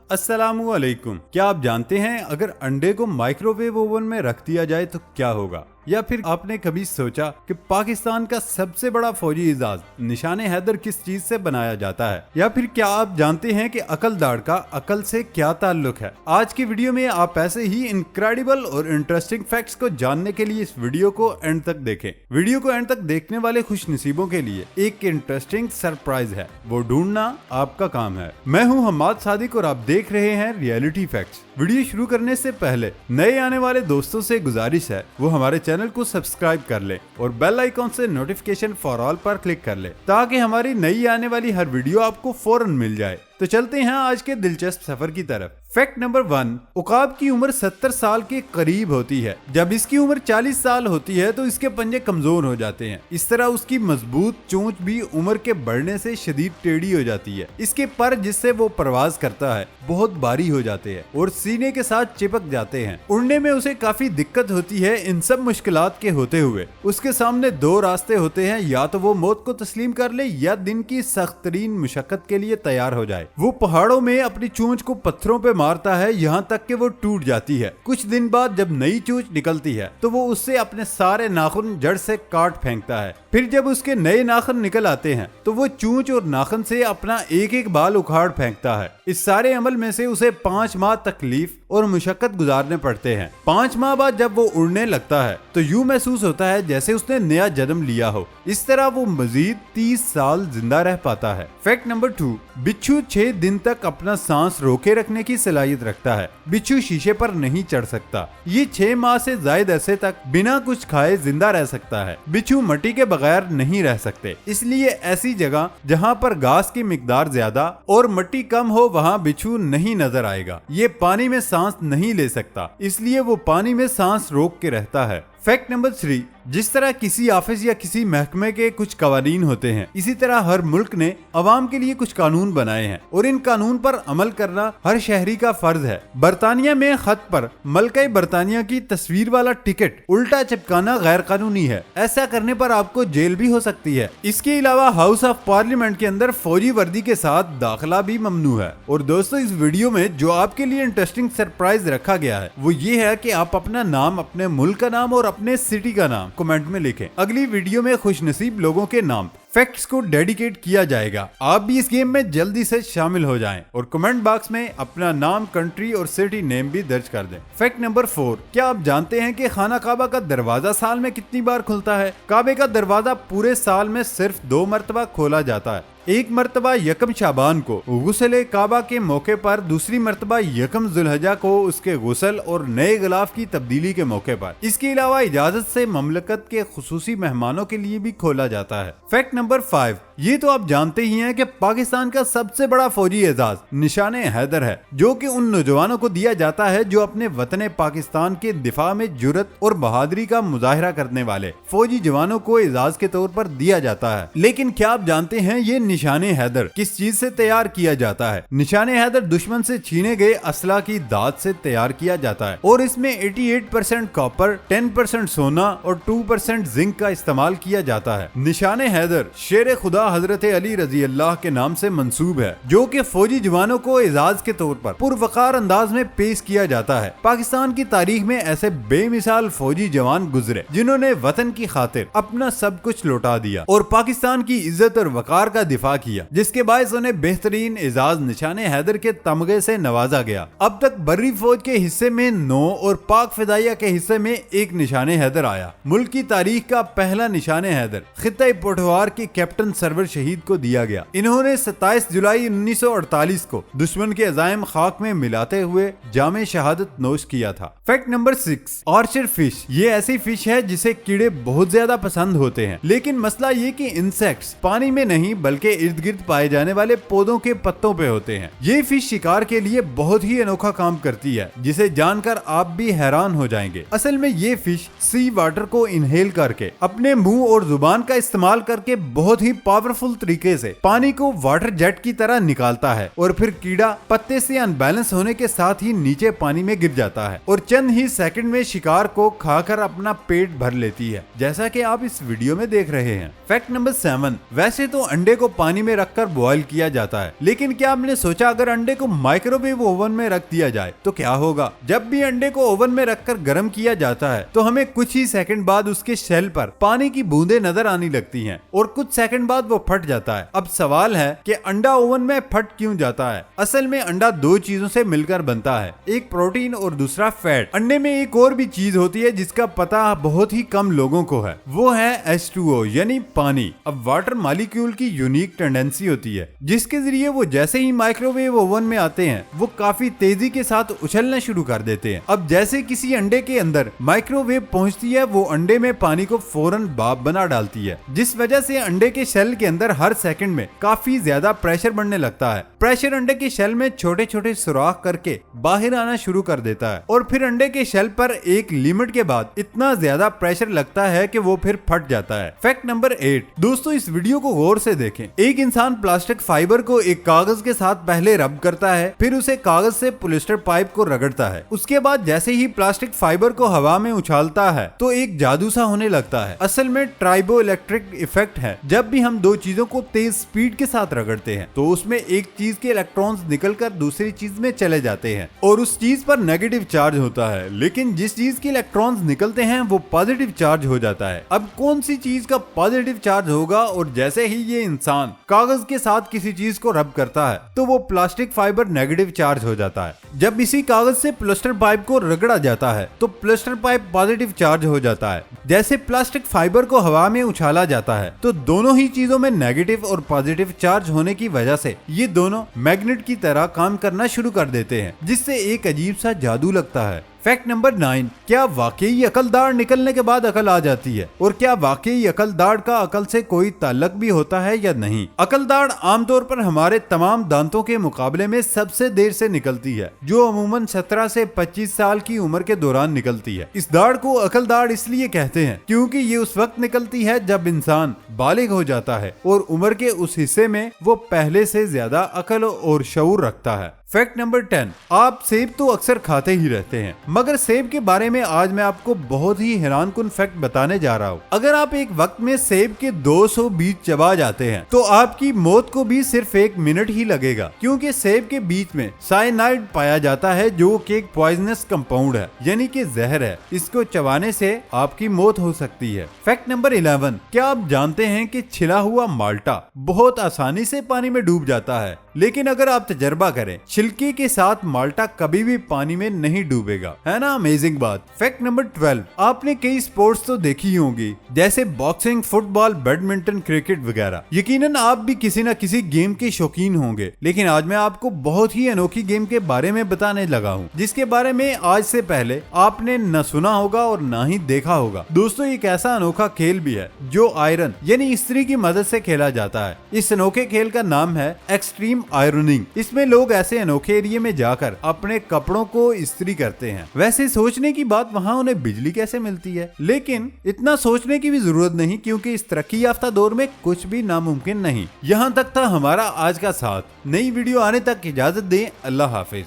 अस्सलामुअलैकुम। क्या आप जानते हैं अगर अंडे को माइक्रोवेव ओवन में रख दिया जाए तो क्या होगा? या फिर आपने कभी सोचा कि पाकिस्तान का सबसे बड़ा फौजी एजाज निशाने हैदर किस चीज से बनाया जाता है? या फिर क्या आप जानते हैं कि अकलदाड़ का अकल से क्या ताल्लुक है? आज की वीडियो में आप ऐसे ही इनक्रेडिबल और इंटरेस्टिंग फैक्ट्स को जानने के लिए इस वीडियो को एंड तक देखें। वीडियो को एंड तक देखने वाले खुश नसीबों के लिए एक इंटरेस्टिंग सरप्राइज है, वो ढूंढना आपका काम है। मैं हूं हम्माद सादिक और आप देख रहे हैं रियलिटी फैक्ट्स। वीडियो शुरू करने से पहले नए आने वाले दोस्तों से गुजारिश है वो हमारे चैनल को सब्सक्राइब कर ले और बेल आइकॉन से नोटिफिकेशन फॉर ऑल पर क्लिक कर ले ताकि हमारी नई आने वाली हर वीडियो आपको फौरन मिल जाए। तो चलते हैं आज के दिलचस्प सफर की तरफ। फैक्ट नंबर 1, उकाब की उम्र 70 साल के करीब होती है। जब इसकी उम्र 40 साल होती है तो इसके पंजे कमजोर हो जाते हैं। इस तरह उसकी मजबूत चोंच भी उम्र के बढ़ने से शदीद टेढ़ी हो जाती है। इसके पर जिससे वो परवाज करता है बहुत भारी हो जाते हैं और सीने के साथ चिपक जाते हैं। उड़ने में उसे काफी दिक्कत होती है। इन सब मुश्किलात के होते हुए उसके सामने दो रास्ते होते हैं, या तो वो मौत को तस्लीम कर ले या दिन की सख्त तरीन मुशक्कत के लिए तैयार हो जाए। वो पहाड़ों में अपनी चोंच को पत्थरों पे मारता है यहाँ तक कि वो टूट जाती है। कुछ दिन बाद जब नई चोंच निकलती है तो वो उससे अपने सारे नाखून जड़ से काट फेंकता है। फिर जब उसके नए नाखून निकल आते हैं तो वो चोंच और नाखून से अपना एक एक बाल उखाड़ फेंकता है। इस सारे अमल में से उसे 5 माह तकलीफ और मुशक्कत गुजारने पड़ते हैं। 5 माह बाद जब वो उड़ने लगता है तो यूं महसूस होता है जैसे उसने नया जन्म लिया हो। इस तरह वो मजीद 30 साल जिंदा रह पाता है। फैक्ट नंबर 2, बिच्छू 6 दिन तक अपना सांस रोके रखने की सलाहियत रखता है। बिच्छू शीशे पर नहीं चढ़ सकता। ये 6 माह से ज्यादा अरसे तक बिना कुछ खाए जिंदा रह सकता है। बिच्छू मिट्टी के बगैर नहीं रह सकते, इसलिए ऐसी जगह जहाँ पर घास की मिकदार ज्यादा और मिट्टी कम हो वहाँ बिच्छू नहीं नजर आएगा। ये पानी में सांस नहीं ले सकता, इसलिए वो पानी में सांस रोक के रहता है। फैक्ट नंबर 3, जिस तरह किसी ऑफिस या किसी महकमे के कुछ कवानीन होते हैं, इसी तरह हर मुल्क ने अवाम के लिए कुछ कानून बनाए हैं और इन कानून पर अमल करना हर शहरी का फर्ज है। बरतानिया में खत पर मलका बरतानिया की तस्वीर वाला टिकट उल्टा चिपकाना गैर कानूनी है। ऐसा करने पर आपको जेल भी हो सकती है। इसके अलावा हाउस ऑफ पार्लियामेंट के अंदर फौजी वर्दी के साथ दाखिला भी ममनू है। और दोस्तों, इस वीडियो में जो आपके लिए इंटरेस्टिंग सरप्राइज रखा गया है वो ये है कि आप अपना नाम, अपने मुल्क का नाम और अपने सिटी का नाम कमेंट में लिखें। अगली वीडियो में खुशनसीब लोगों के नाम फैक्ट्स को डेडिकेट किया जाएगा। आप भी इस गेम में जल्दी से शामिल हो जाएं और कमेंट बॉक्स में अपना नाम, कंट्री और सिटी नेम भी दर्ज कर दें। फैक्ट नंबर 4, क्या आप जानते हैं कि खाना काबा का दरवाजा साल में कितनी बार खुलता है? काबे का दरवाजा पूरे साल में सिर्फ 2 मरतबा खोला जाता है। एक मरतबा यकम शाबान को गुस्ल काबा के मौके पर, दूसरी मरतबा यकम जुल्हज्जा को उसके गुस्ल और नए गिलाफ की तब्दीली के मौके पर। इसके अलावा इजाजत से ममलकत के खुसूसी मेहमानों के लिए भी खोला जाता है। फैक्ट नंबर 5, ये तो आप जानते ही हैं कि पाकिस्तान का सबसे बड़ा फौजी एजाज निशाने हैदर है, जो कि उन नौजवानों को दिया जाता है जो अपने वतन पाकिस्तान के दिफा में जुर्रत और बहादुरी का मुजाहिरा करने वाले फौजी जवानों को एजाज के तौर पर दिया जाता है। लेकिन क्या आप जानते हैं ये निशाने हैदर किस चीज से तैयार किया जाता है? निशाने हैदर दुश्मन से छीने गए असला की दात से तैयार किया जाता है और इसमें 88% कॉपर, 10% सोना और 2% जिंक का इस्तेमाल किया जाता है। निशाने हैदर शेर खुदा हजरत अली रजी अल्लाह के नाम से मंसूब है, जो कि फौजी जवानों को एजाज के तौर पर पुरवकार अंदाज में पेश किया जाता है। पाकिस्तान की तारीख में ऐसे बेमिसाल फौजी जवान गुजरे जिन्होंने वतन की खातिर अपना सब कुछ लौटा दिया और पाकिस्तान की इज्जत और वकार का दिफा किया, जिसके बायस उन्हें बेहतरीन एजाज निशाने हैदर के तमगे से नवाजा गया। अब तक बर्री फौज के हिस्से में 9 और पाक फिदाइया के हिस्से में 1 निशाने हैदर आया। मुल्क की तारीख का पहला निशाने हैदर खित्ता पोठवार के कैप्टन सरवर शहीद को दिया गया। इन्होंने 27 जुलाई 1948 को दुश्मन के अजायम खाक में मिलाते हुए जामे शहादत नोश किया था। फैक्ट नंबर 6, ऑर्चर फिश ये ऐसी फिश है जिसे कीड़े बहुत ज्यादा पसंद होते हैं, लेकिन मसला ये कि इंसेक्ट्स पानी में नहीं बल्कि इर्द गिर्द पाए जाने वाले पौधों के पत्तों पे होते हैं। ये फिश शिकार के लिए बहुत ही अनोखा काम करती है, जिसे जानकर आप भी हैरान हो जाएंगे। असल में ये फिश सी वाटर को इनहेल करके अपने मुंह और जुबान का इस्तेमाल करके बहुत ही पावरफुल पावरफुल तरीके से पानी को वाटर जेट की तरह निकालता है और फिर कीड़ा पत्ते से अनबैलेंस होने के साथ ही नीचे पानी में गिर जाता है और चंद ही सेकंड में शिकार को खाकर अपना पेट भर लेती है, जैसा कि आप इस वीडियो में देख रहे हैं। फैक्ट नंबर 7, वैसे तो अंडे को पानी में रखकर बॉईल किया जाता है, लेकिन क्या आपने सोचा अगर अंडे को माइक्रोवेव ओवन में रख दिया जाए तो क्या होगा? जब भी अंडे को ओवन में रखकर गर्म किया जाता है तो हमें कुछ ही सेकंड बाद उसके शेल पर पानी की बूंदें नजर आने लगती हैं और कुछ सेकंड बाद वो फट जाता है। अब सवाल है कि अंडा ओवन में फट क्यों जाता है? असल में अंडा दो चीजों से मिलकर बनता है, एक प्रोटीन और दूसरा फैट। अंडे में एक और भी चीज होती है जिसका पता बहुत ही कम लोगों को है, वो है H2O यानी पानी। अब वाटर मॉलिक्यूल की यूनिक टेंडेंसी होती है जिसके जरिए वो जैसे ही माइक्रोवेव ओवन में आते हैं वो काफी तेजी के साथ उछलना शुरू कर देते हैं। अब जैसे किसी अंडे के अंदर माइक्रोवेव पहुंचती है वो अंडे में पानी को फौरन भाप बना डालती है, जिस वजह से अंडे के शेल के अंदर हर सेकंड में काफी ज्यादा प्रेशर बढ़ने लगता है। प्रेशर अंडे के शेल में छोटे छोटे सुराख करके बाहर आना शुरू कर देता है और फिर अंडे के शेल पर एक लिमिट के बाद इतना ज्यादा प्रेशर लगता है कि वो फिर फट जाता है। फैक्ट नंबर 8, दोस्तों इस वीडियो को गौर से देखें। एक इंसान प्लास्टिक फाइबर को एक कागज के साथ पहले रब करता है, फिर उसे कागज से पॉलिएस्टर पाइप को रगड़ता है। उसके बाद जैसे ही प्लास्टिक फाइबर को हवा में उछालता है तो एक जादू सा होने लगता है। असल में ट्राइबो इलेक्ट्रिक इफेक्ट है। जब भी हम दो चीजों को तेज स्पीड के साथ रगड़ते हैं तो उसमें एक चीज के इलेक्ट्रॉन्स निकलकर दूसरी चीज में चले जाते हैं और उस चीज पर नेगेटिव चार्ज होता है, लेकिन जिस चीज के इलेक्ट्रॉन्स निकलते हैं वो पॉजिटिव चार्ज हो जाता है। अब कौन सी चीज का पॉजिटिव चार्ज होगा? और जैसे ही ये इंसान कागज के साथ किसी चीज को रब करता है तो वो प्लास्टिक फाइबर नेगेटिव चार्ज हो जाता है। जब इसी कागज से पॉलिएस्टर पाइप को रगड़ा जाता है तो पॉलिएस्टर पाइप पॉजिटिव चार्ज हो जाता है। जैसे प्लास्टिक फाइबर को हवा में उछाला जाता है तो दोनों ही चीजों में नेगेटिव और पॉजिटिव चार्ज होने की वजह से ये दोनों मैग्नेट की तरह काम करना शुरू कर देते हैं, जिससे एक अजीब सा जादू लगता है। फैक्ट नंबर 9, क्या वाकई अकलदाड़ निकलने के बाद अकल आ जाती है? और क्या वाकई अकलदाड़ का अकल से कोई ताल्लुक भी होता है या नहीं? अकलदाड़ आमतौर पर हमारे तमाम दांतों के मुकाबले में सबसे देर से निकलती है, जो अमूमन 17 से 25 साल की उम्र के दौरान निकलती है। इस दाढ़ को अकलदाड़ इसलिए कहते हैं क्योंकि ये उस वक्त निकलती है जब इंसान बालिग हो जाता है और उम्र के उस हिस्से में वो पहले से ज्यादा अकल और शऊर रखता है। फैक्ट नंबर 10, आप सेब तो अक्सर खाते ही रहते हैं, मगर सेब के बारे में आज मैं आपको बहुत ही हैरानकुन फैक्ट बताने जा रहा हूँ। अगर आप एक वक्त में सेब के 200 बीज चबा जाते हैं तो आपकी मौत को भी सिर्फ 1 मिनट ही लगेगा, क्योंकि सेब के बीज में साइनाइड पाया जाता है जो कि एक पॉइजनस कंपाउंड है, यानी कि जहर है। इसको चबाने से आपकी मौत हो सकती है। फैक्ट नंबर 11, क्या आप जानते हैं कि छिला हुआ माल्टा बहुत आसानी से पानी में डूब जाता है, लेकिन अगर आप तजर्बा करें छिलके के साथ माल्टा कभी भी पानी में नहीं डूबेगा। है ना अमेजिंग बात। फैक्ट नंबर 12, आपने कई स्पोर्ट्स तो देखी होंगी जैसे बॉक्सिंग, फुटबॉल, बैडमिंटन, क्रिकेट वगैरह। यकीनन आप भी किसी न किसी गेम के शौकीन होंगे, लेकिन आज मैं आपको बहुत ही अनोखी गेम के बारे में बताने लगा हूँ जिसके बारे में आज से पहले आपने न सुना होगा और न ही देखा होगा। दोस्तों एक ऐसा अनोखा खेल भी है जो आयरन यानी इस्त्री की मदद से खेला जाता है। इस अनोखे खेल का नाम है एक्सट्रीम आयरनिंग। इसमें लोग ऐसे अनोखे एरिया में जाकर अपने कपड़ों को इस्त्री करते हैं। वैसे सोचने की बात, वहाँ उन्हें बिजली कैसे मिलती है? लेकिन इतना सोचने की भी जरूरत नहीं, क्योंकि इस तरक्की याफ्ता दौर में कुछ भी नामुमकिन नहीं। यहाँ तक था हमारा आज का साथ। नई वीडियो आने तक इजाजत दें। अल्लाह हाफिज।